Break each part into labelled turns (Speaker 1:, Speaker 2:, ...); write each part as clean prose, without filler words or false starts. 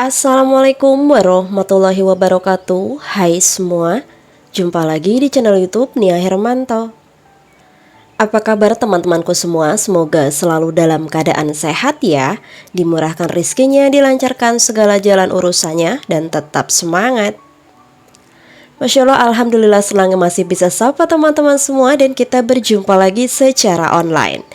Speaker 1: Assalamualaikum warahmatullahi wabarakatuh. Hai semua, jumpa lagi di channel YouTube Nia Hermanto. Apa kabar teman-temanku semua? Semoga selalu dalam keadaan sehat ya, dimurahkan rezekinya, dilancarkan segala jalan urusannya, dan tetap semangat. Masya Allah, Alhamdulillah senang masih bisa sapa teman-teman semua dan kita berjumpa lagi secara online.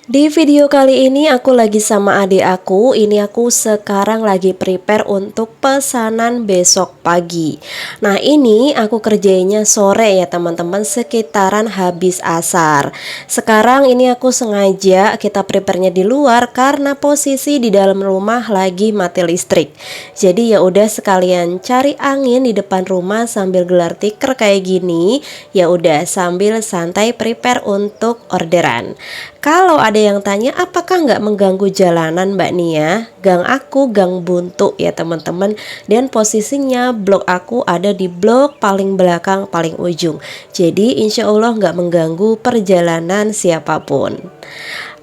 Speaker 1: Di video kali ini aku lagi sama adik aku. Ini aku sekarang lagi prepare untuk pesanan besok pagi. Nah ini aku kerjainnya sore ya teman-teman, sekitaran habis asar. Sekarang ini aku sengaja kita prepare-nya di luar karena posisi di dalam rumah lagi mati listrik. Jadi ya udah sekalian cari angin di depan rumah sambil gelar tikar kayak gini. Ya udah sambil santai prepare untuk orderan. Kalau ada yang tanya apakah nggak mengganggu jalanan Mbak Nia? Gang aku gang buntu ya teman-teman. Dan posisinya blok aku ada di blok paling belakang paling ujung. Jadi insya Allah nggak mengganggu perjalanan siapapun.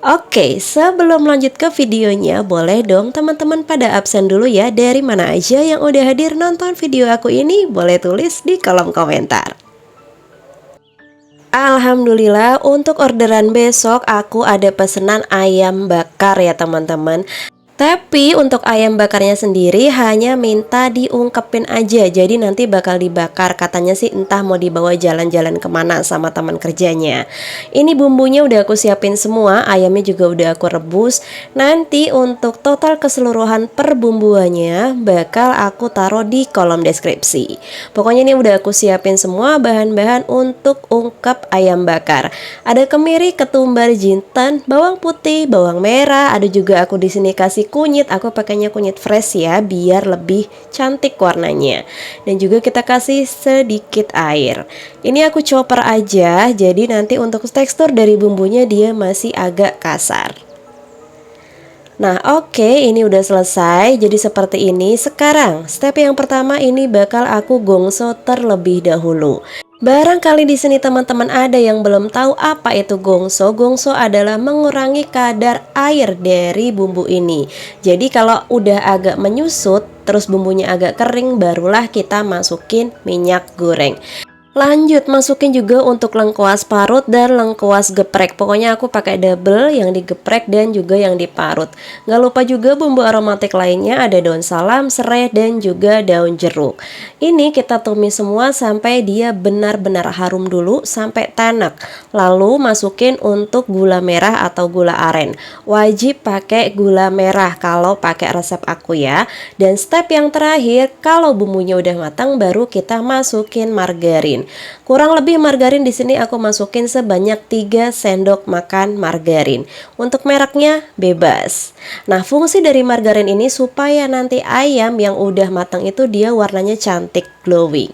Speaker 1: Oke, sebelum lanjut ke videonya, boleh dong teman-teman pada absen dulu ya. Dari mana aja yang udah hadir nonton video aku ini, boleh tulis di kolom komentar. Alhamdulillah untuk orderan besok aku ada pesanan ayam bakar ya teman-teman. Tapi untuk ayam bakarnya sendiri hanya minta diungkepin aja. Jadi nanti bakal dibakar. Katanya sih entah mau dibawa jalan-jalan kemana sama teman kerjanya. Ini bumbunya udah aku siapin semua. Ayamnya juga udah aku rebus. Nanti untuk total keseluruhan perbumbuannya bakal aku taruh di kolom deskripsi. Pokoknya ini udah aku siapin semua bahan-bahan untuk ungkep ayam bakar. Ada kemiri, ketumbar, jinten, bawang putih, bawang merah. Ada juga aku di sini kasih kunyit, aku pakainya kunyit fresh ya biar lebih cantik warnanya. Dan juga kita kasih sedikit air. Ini aku chopper aja, jadi nanti untuk tekstur dari bumbunya dia masih agak kasar. Nah oke, ini udah selesai. Jadi seperti ini. Sekarang step yang pertama ini bakal aku gongso terlebih dahulu. Barangkali di sini teman-teman ada yang belum tahu apa itu gongso. Gongso adalah mengurangi kadar air dari bumbu ini. Jadi kalau udah agak menyusut, terus bumbunya agak kering, barulah kita masukin minyak goreng. Lanjut masukin juga untuk lengkuas parut dan lengkuas geprek. Pokoknya aku pakai double, yang digeprek dan juga yang diparut. Gak lupa juga bumbu aromatik lainnya, ada daun salam, serai, dan juga daun jeruk. Ini kita tumis semua sampai dia benar-benar harum dulu sampai tanak. Lalu masukin untuk gula merah atau gula aren. Wajib pakai gula merah kalau pakai resep aku ya. Dan step yang terakhir, kalau bumbunya udah matang baru kita masukin margarin. Kurang lebih margarin di sini aku masukin sebanyak 3 sendok makan margarin. Untuk mereknya bebas. Nah, fungsi dari margarin ini supaya nanti ayam yang udah matang itu dia warnanya cantik, glowing.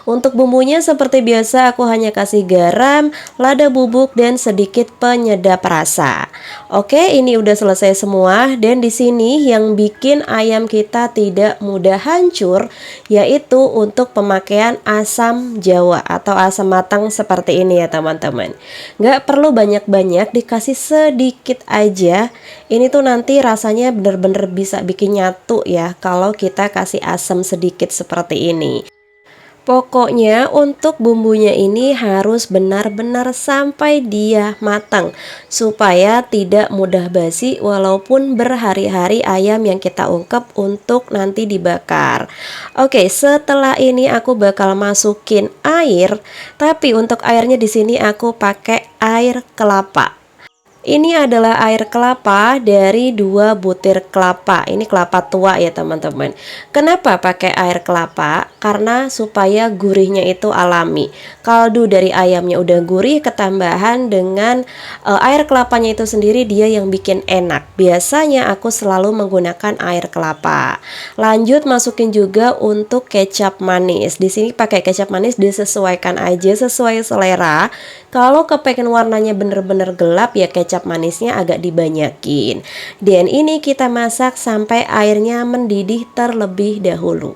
Speaker 1: Untuk bumbunya seperti biasa aku hanya kasih garam, lada bubuk dan sedikit penyedap rasa. Oke, ini udah selesai semua dan di sini yang bikin ayam kita tidak mudah hancur yaitu untuk pemakaian asam jawa atau asam matang seperti ini ya teman-teman. Nggak perlu banyak-banyak, dikasih sedikit aja. Ini tuh nanti rasanya bener-bener bisa bikin nyatu ya kalau kita kasih asam sedikit seperti ini. Pokoknya untuk bumbunya ini harus benar-benar sampai dia matang supaya tidak mudah basi walaupun berhari-hari ayam yang kita ungkep untuk nanti dibakar. Oke, setelah ini aku bakal masukin air, tapi untuk airnya di sini aku pakai air kelapa. Ini adalah air kelapa dari 2 butir kelapa. Ini kelapa tua ya teman-teman. Kenapa pakai air kelapa? Karena supaya gurihnya itu alami. Kaldu dari ayamnya udah gurih, ketambahan dengan air kelapanya itu sendiri dia yang bikin enak. Biasanya aku selalu menggunakan air kelapa. Lanjut masukin juga untuk kecap manis. Di sini pakai kecap manis disesuaikan aja sesuai selera. Kalau kepengen warnanya bener-bener gelap ya kecap manisnya agak dibanyakin. Dan ini kita masak sampai airnya mendidih terlebih dahulu.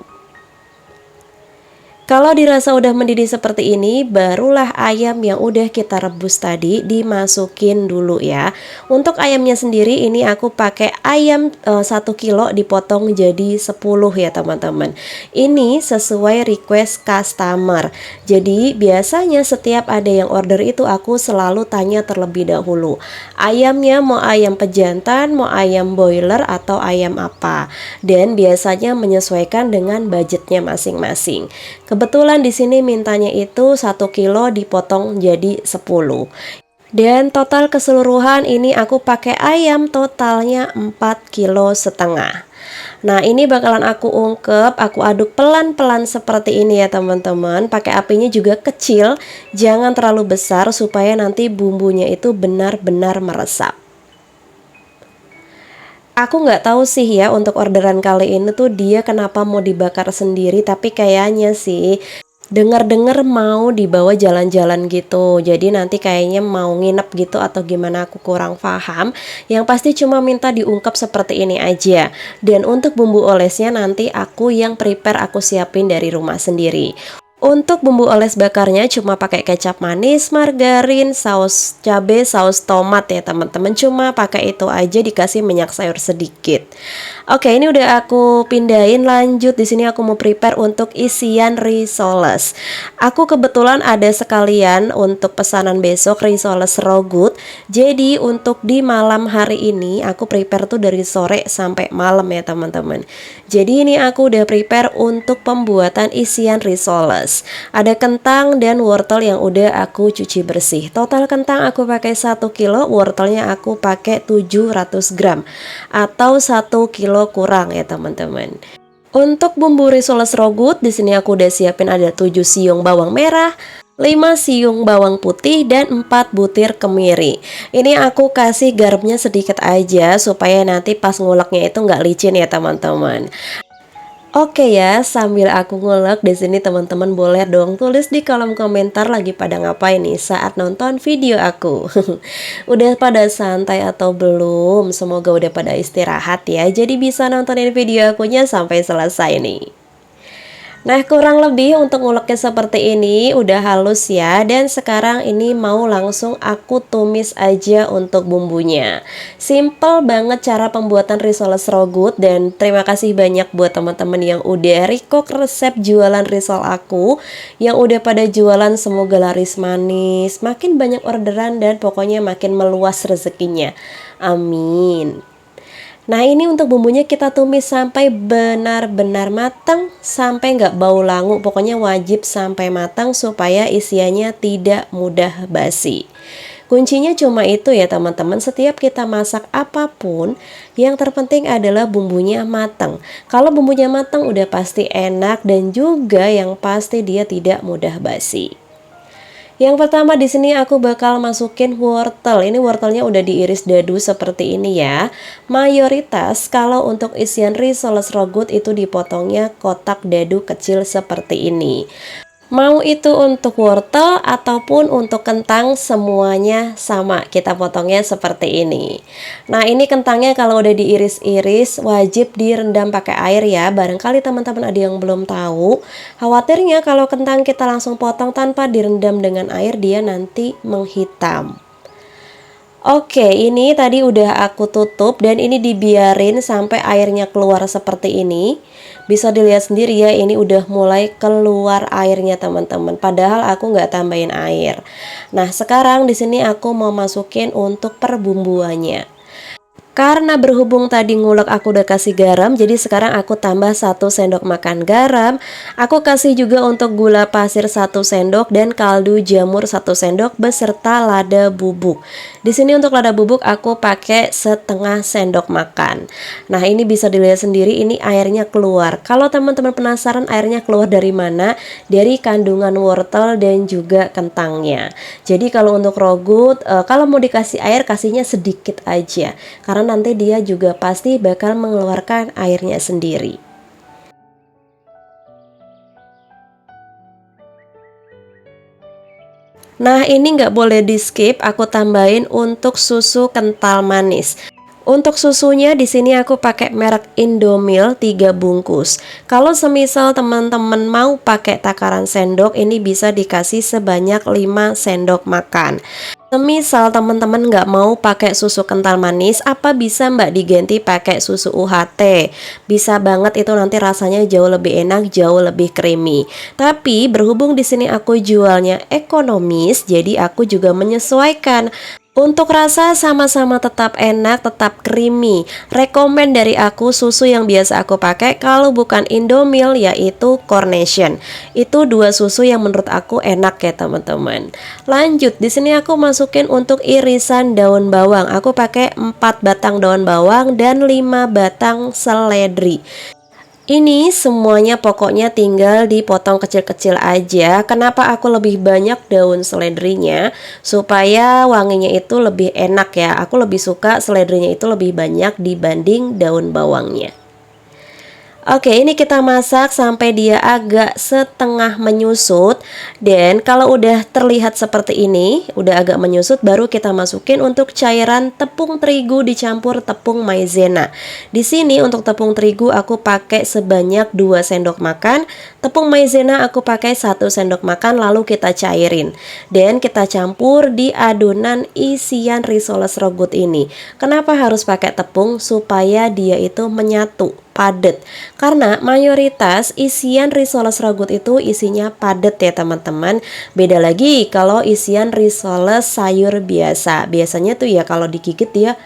Speaker 1: Kalau dirasa udah mendidih seperti ini, barulah ayam yang udah kita rebus tadi dimasukin dulu ya. Untuk ayamnya sendiri ini aku pakai ayam 1 kilo dipotong jadi 10 ya teman-teman. Ini sesuai request customer. Jadi biasanya setiap ada yang order itu aku selalu tanya terlebih dahulu. Ayamnya mau ayam pejantan, mau ayam boiler atau ayam apa. Dan biasanya menyesuaikan dengan budgetnya masing-masing. Kebetulan di sini mintanya itu 1 kilo dipotong jadi 10. Dan total keseluruhan ini aku pakai ayam totalnya 4,5 kg. Nah, ini bakalan aku ungkep, aku aduk pelan-pelan seperti ini ya teman-teman. Pakai apinya juga kecil, jangan terlalu besar supaya nanti bumbunya itu benar-benar meresap. Aku nggak tahu sih ya untuk orderan kali ini tuh dia kenapa mau dibakar sendiri, tapi kayaknya sih dengar-dengar mau dibawa jalan-jalan gitu. Jadi nanti kayaknya mau nginep gitu atau gimana aku kurang paham. Yang pasti cuma minta diungkap seperti ini aja. Dan untuk bumbu olesnya nanti aku yang prepare, aku siapin dari rumah sendiri. Untuk bumbu oles bakarnya cuma pakai kecap manis, margarin, saus cabai, saus tomat ya teman-teman. Cuma pakai itu aja, dikasih minyak sayur sedikit. Oke, ini udah aku pindahin. Lanjut di sini aku mau prepare untuk isian risoles. Aku kebetulan ada sekalian untuk pesanan besok risoles raw good. Jadi untuk di malam hari ini aku prepare tuh dari sore sampai malam ya teman-teman. Jadi ini aku udah prepare untuk pembuatan isian risoles. Ada kentang dan wortel yang udah aku cuci bersih. Total kentang aku pakai 1 kilo, wortelnya aku pakai 700 gram atau 1 kilo kurang ya teman-teman. Untuk bumbu risoles raw good di sini aku udah siapin ada 7 siung bawang merah, 5 siung bawang putih, dan 4 butir kemiri. Ini aku kasih garamnya sedikit aja supaya nanti pas nguleknya itu nggak licin ya teman-teman. Oke ya, sambil aku ngulek di sini teman-teman boleh dong tulis di kolom komentar lagi pada ngapain nih saat nonton video aku. Udah pada santai atau belum? Semoga udah pada istirahat ya. Jadi bisa nontonin video akunya sampai selesai nih. Nah, kurang lebih untuk nguleknya seperti ini udah halus ya. Dan sekarang ini mau langsung aku tumis aja untuk bumbunya. Simple banget cara pembuatan risoles raw good. Dan terima kasih banyak buat teman-teman yang udah request resep jualan risol aku, yang udah pada jualan. Semoga laris manis, makin banyak orderan, dan pokoknya makin meluas rezekinya. Amin. Nah, ini untuk bumbunya kita tumis sampai benar-benar matang, sampai nggak bau langu. Pokoknya wajib sampai matang supaya isiannya tidak mudah basi. Kuncinya cuma itu ya teman-teman, setiap kita masak apapun, yang terpenting adalah bumbunya matang. Kalau bumbunya matang udah pasti enak, dan juga yang pasti dia tidak mudah basi. Yang pertama di sini aku bakal masukin wortel. Ini wortelnya udah diiris dadu seperti ini ya. Mayoritas kalau untuk isian risoles raw good itu dipotongnya kotak dadu kecil seperti ini. Mau itu untuk wortel ataupun untuk kentang, semuanya sama, kita potongnya seperti ini. Nah, ini kentangnya kalau udah diiris-iris wajib direndam pakai air ya. Barangkali teman-teman ada yang belum tahu. Khawatirnya kalau kentang kita langsung potong tanpa direndam dengan air, dia nanti menghitam. Oke, ini tadi udah aku tutup dan ini dibiarin sampai airnya keluar seperti ini. Bisa dilihat sendiri ya, ini udah mulai keluar airnya teman-teman. Padahal aku nggak tambahin air. Nah, sekarang di sini aku mau masukin untuk perbumbuannya. Karena berhubung tadi ngulek aku udah kasih garam, jadi sekarang aku tambah 1 sendok makan garam. Aku kasih juga untuk gula pasir 1 sendok dan kaldu jamur 1 sendok beserta lada bubuk. Di sini untuk lada bubuk aku pakai setengah sendok makan. Nah, ini bisa dilihat sendiri, ini airnya keluar. Kalau teman-teman penasaran airnya keluar dari mana? Dari kandungan wortel dan juga kentangnya. Jadi kalau untuk raw good, kalau mau dikasih air, kasihnya sedikit aja. Karena nanti dia juga pasti bakal mengeluarkan airnya sendiri. Nah, ini nggak boleh di skip, aku tambahin untuk susu kental manis. Untuk susunya di sini aku pakai merek Indomilk 3 bungkus. Kalau semisal teman-teman mau pakai takaran sendok, ini bisa dikasih sebanyak 5 sendok makan. Semisal teman-teman nggak mau pakai susu kental manis, apa bisa Mbak diganti pakai susu UHT? Bisa banget, itu nanti rasanya jauh lebih enak, jauh lebih creamy. Tapi berhubung di sini aku jualnya ekonomis, jadi aku juga menyesuaikan. Untuk rasa sama-sama tetap enak, tetap creamy. Rekomen dari aku susu yang biasa aku pakai kalau bukan Indomilk yaitu Cornation. Itu dua susu yang menurut aku enak ya teman-teman. Lanjut, di sini aku masukin untuk irisan daun bawang. Aku pakai 4 batang daun bawang dan 5 batang seledri. Ini semuanya pokoknya tinggal dipotong kecil-kecil aja. Kenapa aku lebih banyak daun seledrinya? Supaya wanginya itu lebih enak ya. Aku lebih suka seledrinya itu lebih banyak dibanding daun bawangnya. Oke, ini kita masak sampai dia agak setengah menyusut. Dan kalau udah terlihat seperti ini, udah agak menyusut, baru kita masukin untuk cairan tepung terigu dicampur tepung maizena. Di sini untuk tepung terigu aku pakai sebanyak 2 sendok makan, tepung maizena aku pakai 1 sendok makan, lalu kita cairin. Dan kita campur di adonan isian risoles rogut ini. Kenapa harus pakai tepung? Supaya dia itu menyatu, padat, karena mayoritas isian risoles rogut itu isinya padat ya teman-teman. Beda lagi kalau isian risoles sayur biasa, biasanya tuh ya kalau digigit dia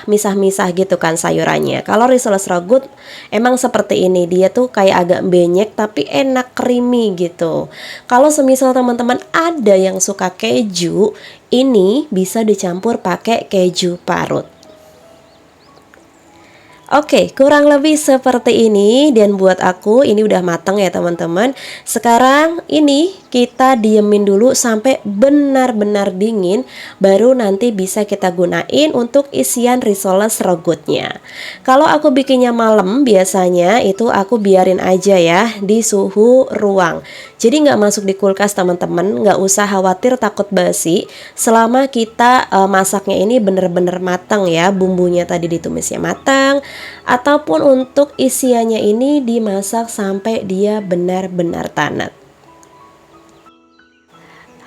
Speaker 1: misah-misah gitu kan sayurannya. Kalau risoles rogut emang seperti ini, dia tuh kayak agak benyek tapi enak creamy gitu. Kalau semisal teman-teman ada yang suka keju, ini bisa dicampur pakai keju parut. Oke, kurang lebih seperti ini, dan buat aku ini udah matang ya teman-teman. Sekarang ini kita diemin dulu sampai benar-benar dingin, baru nanti bisa kita gunain untuk isian risoles rogutnya. Kalau aku bikinnya malam biasanya itu aku biarin aja ya di suhu ruang. Jadi nggak masuk di kulkas teman-teman, nggak usah khawatir takut basi. Selama kita masaknya ini bener-bener matang ya, bumbunya tadi ditumisnya matang, ataupun untuk isiannya ini dimasak sampai dia benar-benar tanak.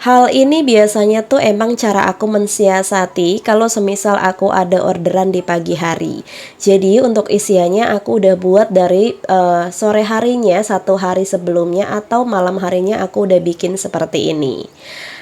Speaker 1: Hal ini biasanya tuh emang cara aku mensiasati kalau semisal aku ada orderan di pagi hari. Jadi untuk isiannya aku udah buat dari sore harinya, 1 hari sebelumnya, atau malam harinya aku udah bikin seperti ini.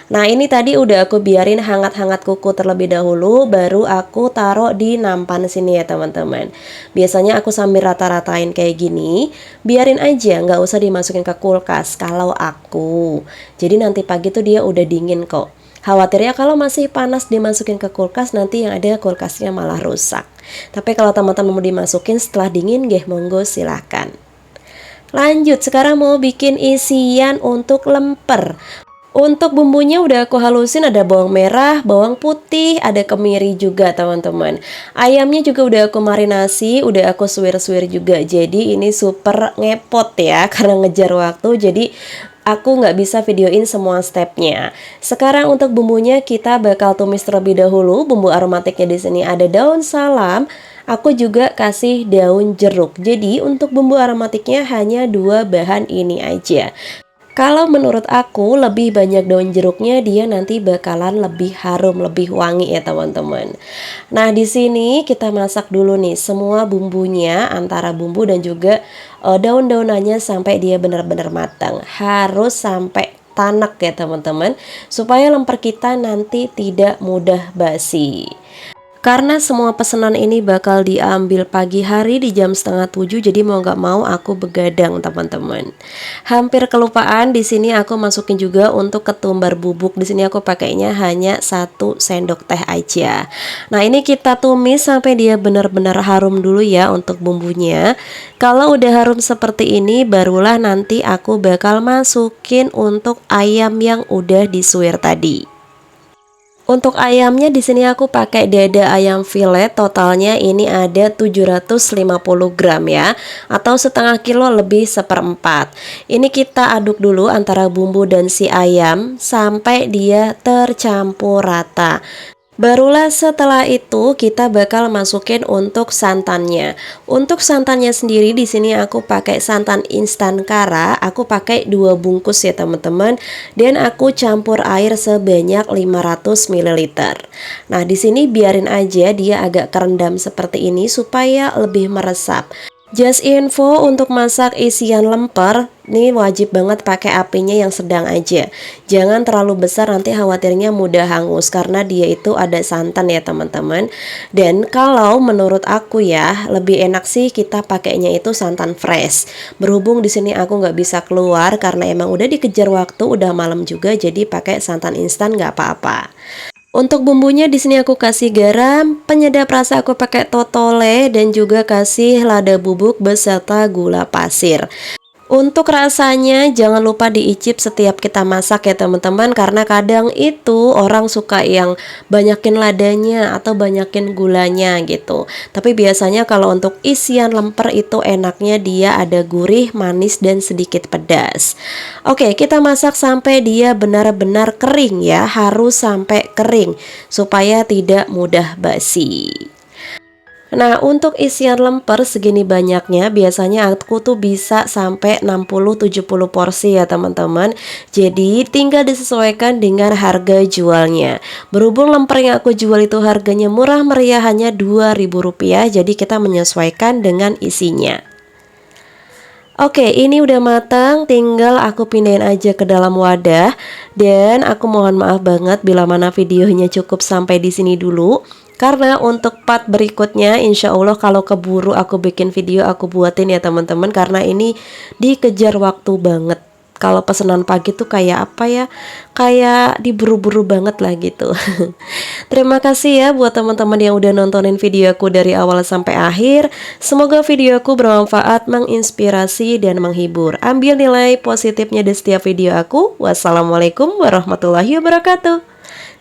Speaker 1: Nah ini tadi udah aku biarin hangat-hangat kuku terlebih dahulu, baru aku taruh di nampan sini ya teman-teman. Biasanya aku sambil rata-ratain kayak gini, biarin aja, nggak usah dimasukin ke kulkas kalau aku. Jadi nanti pagi tuh dia udah dingin kok. Khawatirnya kalau masih panas dimasukin ke kulkas, nanti yang ada kulkasnya malah rusak. Tapi kalau teman-teman mau dimasukin setelah dingin, monggo silahkan. Lanjut, sekarang mau bikin isian untuk lemper. Untuk bumbunya udah aku halusin, ada bawang merah, bawang putih, ada kemiri juga teman-teman. Ayamnya juga udah aku marinasi, udah aku suwir-suwir juga. Jadi ini super ngepot ya, karena ngejar waktu, jadi aku nggak bisa videoin semua stepnya. Sekarang untuk bumbunya kita bakal tumis terlebih dahulu. Bumbu aromatiknya di sini ada daun salam. Aku juga kasih daun jeruk. Jadi untuk bumbu aromatiknya hanya 2 bahan ini aja. Kalau menurut aku lebih banyak daun jeruknya, dia nanti bakalan lebih harum, lebih wangi ya teman-teman. Nah di sini kita masak dulu nih semua bumbunya, antara bumbu dan juga daun-daunannya sampai dia benar-benar matang. Harus sampai tanak ya teman-teman, supaya lemper kita nanti tidak mudah basi. Karena semua pesanan ini bakal diambil pagi hari di jam 6:30, jadi mau nggak mau aku begadang teman-teman. Hampir kelupaan, di sini aku masukin juga untuk ketumbar bubuk. Di sini aku pakainya hanya 1 sendok teh aja. Nah ini kita tumis sampai dia benar-benar harum dulu ya untuk bumbunya. Kalau udah harum seperti ini, barulah nanti aku bakal masukin untuk ayam yang udah disuir tadi. Untuk ayamnya di sini aku pakai dada ayam filet, totalnya ini ada 750 gram ya, atau setengah kilo lebih 1/4. Ini kita aduk dulu antara bumbu dan si ayam sampai dia tercampur rata. Barulah setelah itu kita bakal masukin untuk santannya. Untuk santannya sendiri di sini aku pakai santan instan Kara, aku pakai 2 bungkus ya teman-teman, dan aku campur air sebanyak 500 ml. Nah, di sini biarin aja dia agak kerendam seperti ini supaya lebih meresap. Just info untuk masak isian lemper, nih wajib banget pakai apinya yang sedang aja. Jangan terlalu besar, nanti khawatirnya mudah hangus karena dia itu ada santan ya teman-teman. Dan kalau menurut aku ya, lebih enak sih kita pakainya itu santan fresh. Berhubung di sini aku nggak bisa keluar karena emang udah dikejar waktu, udah malam juga, jadi pakai santan instan nggak apa-apa. Untuk bumbunya di sini aku kasih garam, penyedap rasa aku pakai totole, dan juga kasih lada bubuk beserta gula pasir. Untuk rasanya jangan lupa diicip setiap kita masak ya teman-teman, karena kadang itu orang suka yang banyakin ladanya atau banyakin gulanya gitu. Tapi biasanya kalau untuk isian lemper itu enaknya dia ada gurih, manis, dan sedikit pedas. Oke, kita masak sampai dia benar-benar kering ya, harus sampai kering supaya tidak mudah basi. Nah, untuk isian lemper segini banyaknya biasanya aku tuh bisa sampai 60-70 porsi ya teman-teman. Jadi tinggal disesuaikan dengan harga jualnya. Berhubung lemper yang aku jual itu harganya murah meriah, hanya Rp2.000, jadi kita menyesuaikan dengan isinya. Oke, ini udah matang, tinggal aku pindahin aja ke dalam wadah. Dan aku mohon maaf banget bila mana videonya cukup sampai di sini dulu. Karena untuk part berikutnya insya Allah kalau keburu aku bikin video aku buatin ya teman-teman, karena ini dikejar waktu banget. Kalau pesanan pagi tuh kayak apa ya, kayak diburu-buru banget lah gitu. Terima kasih ya buat teman-teman yang udah nontonin video aku dari awal sampai akhir. Semoga video aku bermanfaat, menginspirasi, dan menghibur. Ambil nilai positifnya di setiap video aku. Wassalamualaikum warahmatullahi wabarakatuh.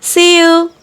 Speaker 1: See you.